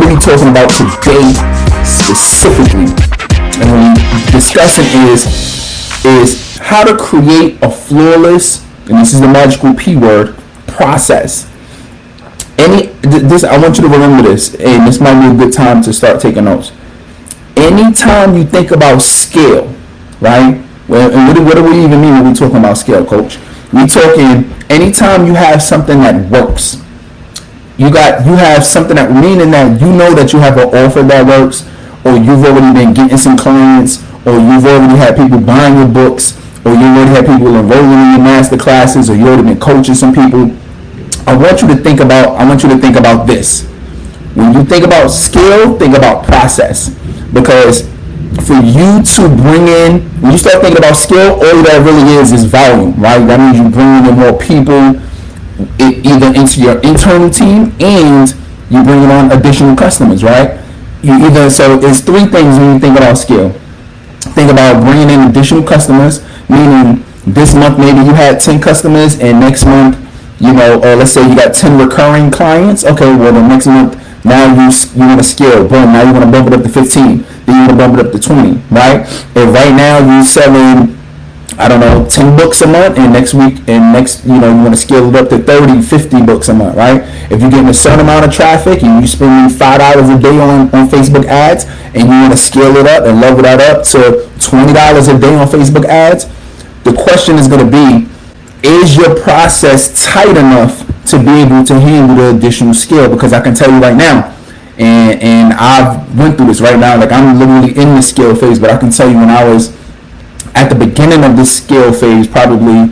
going to be talking about today specifically, and what we're discussing is how to create a flawless, and this is the magical P word, process. I want you to remember this, and this might be a good time to start taking notes. Anytime you think about scale, right? Well, and what do we even mean when we're talking about scale, coach? We're talking anytime you have something that works. You have something that, meaning that you know that you have an offer that works, or you've already been getting some clients, or you've already had people buying your books, or you already had people enrolling in your master classes, or you already been coaching some people. I want you to think about this. When you think about skill, think about process. Because for you to bring in, when you start thinking about skill, all that really is volume, right? That means you bring in more people, either into your internal team, and you bring on additional customers, right? So it's three things when you think about skill. Think about bringing in additional customers, meaning this month maybe you had 10 customers, and next month, or let's say you got 10 recurring clients. Okay, well the next month now you want to scale, boom, now you want to bump it up to 15, then you want to bump it up to 20, right? If right now you're selling, 10 books a month, and next week you want to scale it up to 30, 50 books a month, right? If you're getting a certain amount of traffic and you're spending $5 a day on Facebook ads, and you want to scale it up and level that up to $20 a day on Facebook ads, the question is going to be, is your process tight enough to be able to handle the additional scale? Because I can tell you right now, and I've went through this right now, like I'm literally in the scale phase, but I can tell you when I was at the beginning of this scale phase, probably,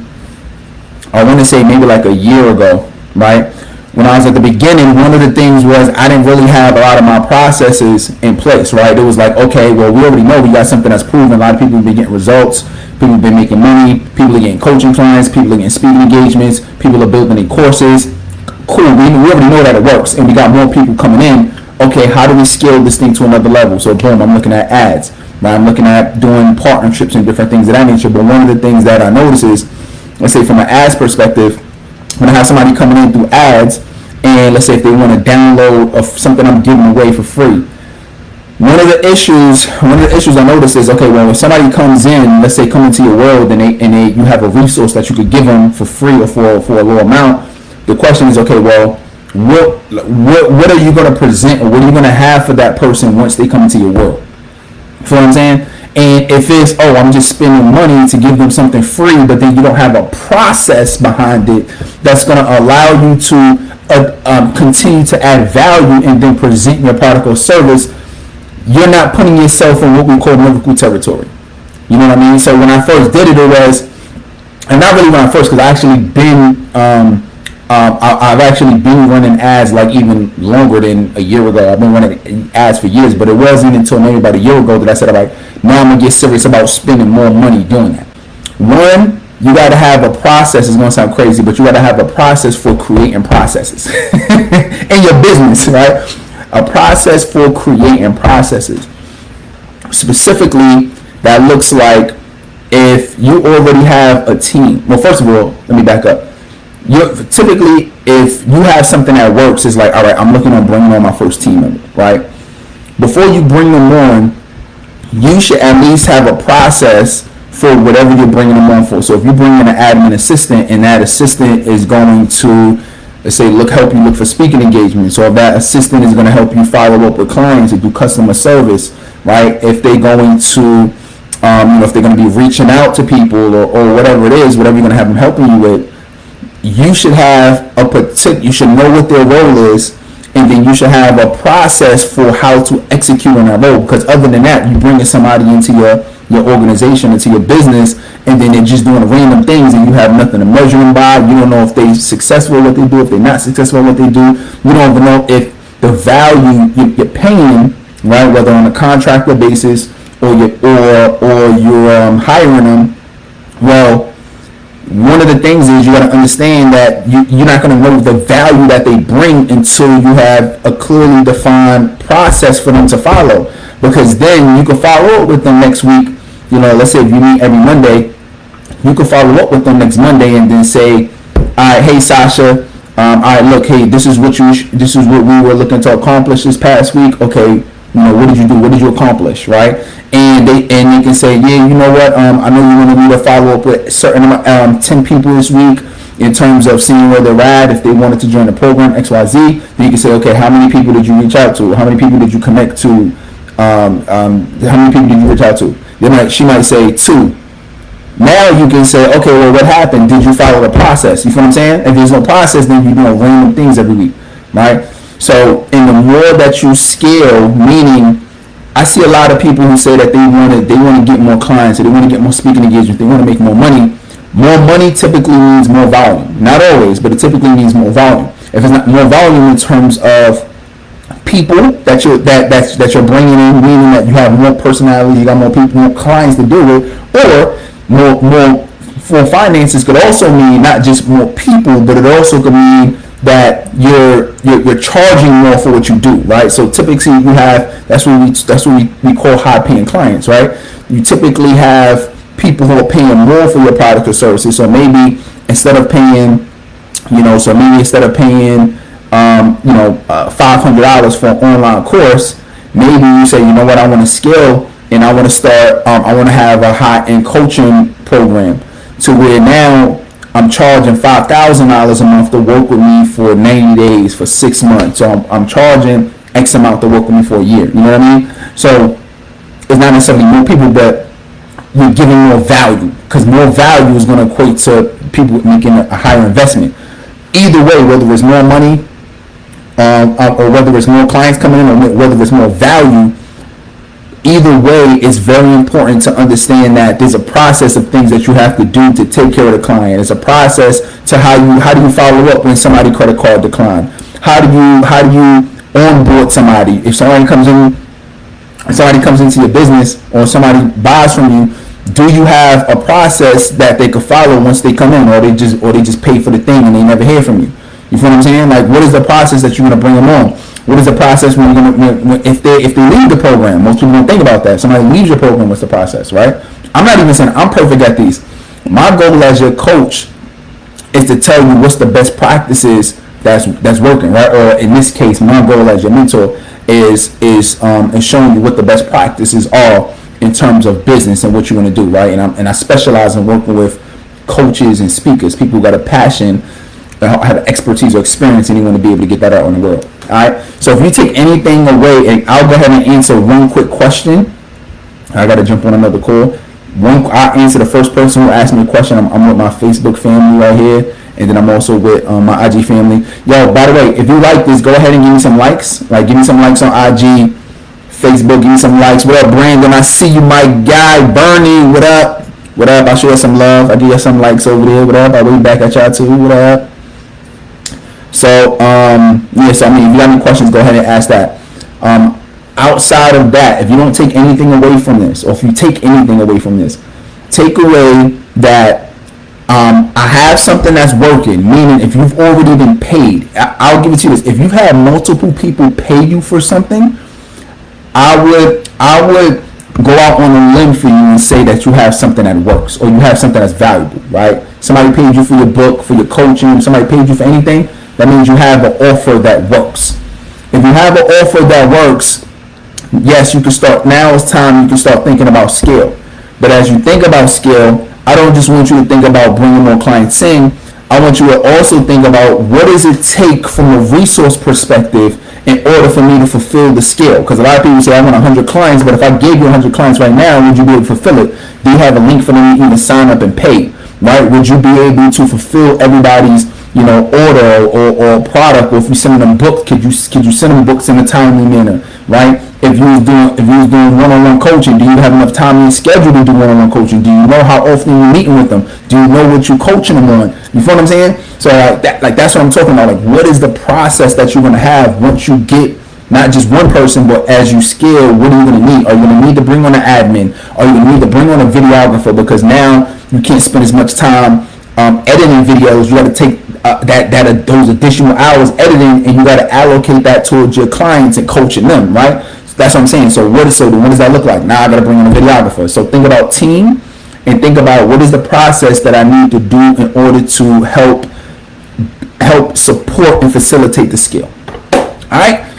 I want to say maybe like a year ago, right? When I was at the beginning, one of the things was I didn't really have a lot of my processes in place, right? It was like, okay, well, we already know we got something that's proven. A lot of people have been getting results. People have been making money. People are getting coaching clients. People are getting speaking engagements. People are building their courses. Cool. We already know that it works, and we got more people coming in. Okay, how do we scale this thing to another level? So boom, I'm looking at ads. Right? I'm looking at doing partnerships and different things of that nature. But one of the things that I notice is, let's say from an ads perspective, when I have somebody coming in through ads, and let's say if they want to download of something I'm giving away for free, one of the issues I notice is, okay, well, if somebody comes in, let's say come into your world, and you have a resource that you could give them for free or for a low amount, the question is, okay, well, what are you going to present, or what are you going to have for that person once they come into your world? You know what I'm saying? And if it's, I'm just spending money to give them something free, but then you don't have a process behind it that's going to allow you to continue to add value and then present your product or service, you're not putting yourself in what we call miracle territory. You know what I mean? So when I first did it, and not really when I first, because I've actually been running ads like even longer than a year ago. I've been running ads for years, but it wasn't until maybe about a year ago that I said, all right, now I'm going to get serious about spending more money doing that. One, you got to have a process. It's going to sound crazy, but you got to have a process for creating processes in your business, right? A process for creating processes. Specifically, that looks like if you already have a team. Well, first of all, let me back up. Typically, if you have something that works, it's like, all right, I'm looking at bringing on my first team member, right? Before you bring them on, you should at least have a process for whatever you're bringing them on for. So if you bring in an admin assistant, and that assistant is going to, let's say, help you look for speaking engagements, or if that assistant is going to help you follow up with clients and do customer service, right? If they're going to, if they're going to be reaching out to people or whatever it is, whatever you're going to have them helping you with, you should have you should know what their role is, and then you should have a process for how to execute on that role. Because other than that, you bringing somebody into your organization, into your business, and then they're just doing random things, and you have nothing to measure them by. You don't know if they're successful at what they do, if they're not successful at what they do. You don't even know if the value you're paying, right, whether on a contractor basis or you're hiring them. Well, one of the things is you got to understand that you're not going to know the value that they bring until you have a clearly defined process for them to follow. Because then you can follow up with them next week. Let's say if you meet every Monday, you can follow up with them next Monday and then say, all right, hey Sasha, All right, look, hey, this is what we were looking to accomplish this past week. Okay, what did you do? What did you accomplish, right? And they can say, yeah, you know what? I know you wanted me to follow up with certain 10 people this week in terms of seeing where they're at, if they wanted to join the program XYZ. Then you can say, okay, how many people did you reach out to? How many people did you connect to? How many people did you reach out to? She might say 2. Now you can say, okay, well, what happened? Did you follow the process? You feel what I'm saying? If there's no process, then you're doing random things every week, right? So, and the more that you scale, meaning, I see a lot of people who say that they want to get more clients, or they want to get more speaking engagements, they want to make more money. More money typically means more volume. Not always, but it typically means more volume. If it's not more volume in terms of people that you're bringing in, meaning that you have more personality, you got more people, more clients to deal with, or more for finances could also mean not just more people, but it also could mean that you're charging more for what you do, right? So typically you have that's what we call high paying clients, right? You typically have people who are paying more for your product or services. So maybe instead of paying $500 for an online course, maybe you say, you know what, I want to scale and I want to start. I want to have a high-end coaching program to where now I'm charging $5,000 a month to work with me for 90 days, for 6 months. So I'm charging X amount to work with me for a year. You know what I mean? So it's not necessarily more people, but you're giving more value, because more value is going to equate to people making a higher investment. Either way, whether it's more money or whether it's more clients coming in, or whether it's more value, either way, it's very important to understand that there's a process of things that you have to do to take care of the client. It's a process to how do you follow up when somebody's credit card decline? How do you onboard somebody? If somebody comes into your business, or somebody buys from you, do you have a process that they could follow once they come in, or they just pay for the thing and they never hear from you? You feel what I'm saying? Like, what is the process that you're gonna bring them on? What is the process if they leave the program? Most people don't think about that. Somebody leaves your program, what's the process, right? I'm not even saying I'm perfect at these. My goal as your coach is to tell you what's the best practices that's working, right? Or in this case, my goal as your mentor is showing you what the best practices are in terms of business and what you're going to do, right? And I specialize in working with coaches and speakers, people who got a passion, have expertise or experience, and you want to be able to get that out in the world. All right. So if you take anything away, and I'll go ahead and answer one quick question. I got to jump on another call. I'll answer the first person who asked me a question. I'm with my Facebook family right here, and then I'm also with my IG family. Yo, by the way, if you like this, go ahead and give me some likes. Like, give me some likes on IG, Facebook. Give me some likes. What up, Brandon? I see you, my guy. Bernie, what up? What up? I show you some love. I give you some likes over there. What up? I wave back at y'all too. What up? So, so I mean, if you have any questions, go ahead and ask that. Outside of that, if you don't take anything away from this, or if you take anything away from this, take away that I have something that's working, meaning if you've already been paid, I'll give it to you this. If you've had multiple people pay you for something, I would go out on a limb for you and say that you have something that works, or you have something that's valuable, right? Somebody paid you for your book, for your coaching, somebody paid you for anything, that means you have an offer that works. If you have an offer that works, yes, you can start. Now it's time you can start thinking about scale. But as you think about scale, I don't just want you to think about bringing more clients in. I want you to also think about what does it take from a resource perspective in order for me to fulfill the scale. Because a lot of people say, I want 100 clients, but if I gave you 100 clients right now, would you be able to fulfill it? Do you have a link for them to even sign up and pay? Right? Would you be able to fulfill everybody's order or product? Or if you send them books, could you send them books in a timely manner, right? If you was doing one-on-one coaching, do you have enough time in your schedule to do one-on-one coaching? Do you know how often you're meeting with them? Do you know what you're coaching them on? You feel what I'm saying? So that's what I'm talking about. Like, what is the process that you're gonna have once you get not just one person, but as you scale, what are you gonna need? Are you gonna need to bring on an admin? Are you gonna need to bring on a videographer? Because now you can't spend as much time editing videos. You got to take those additional hours editing, and you got to allocate that towards your clients and coaching them, right? So that's what I'm saying. So what does that look like? Now I got to bring in a videographer. So think about team, and think about what is the process that I need to do in order to help help support and facilitate the skill. All right.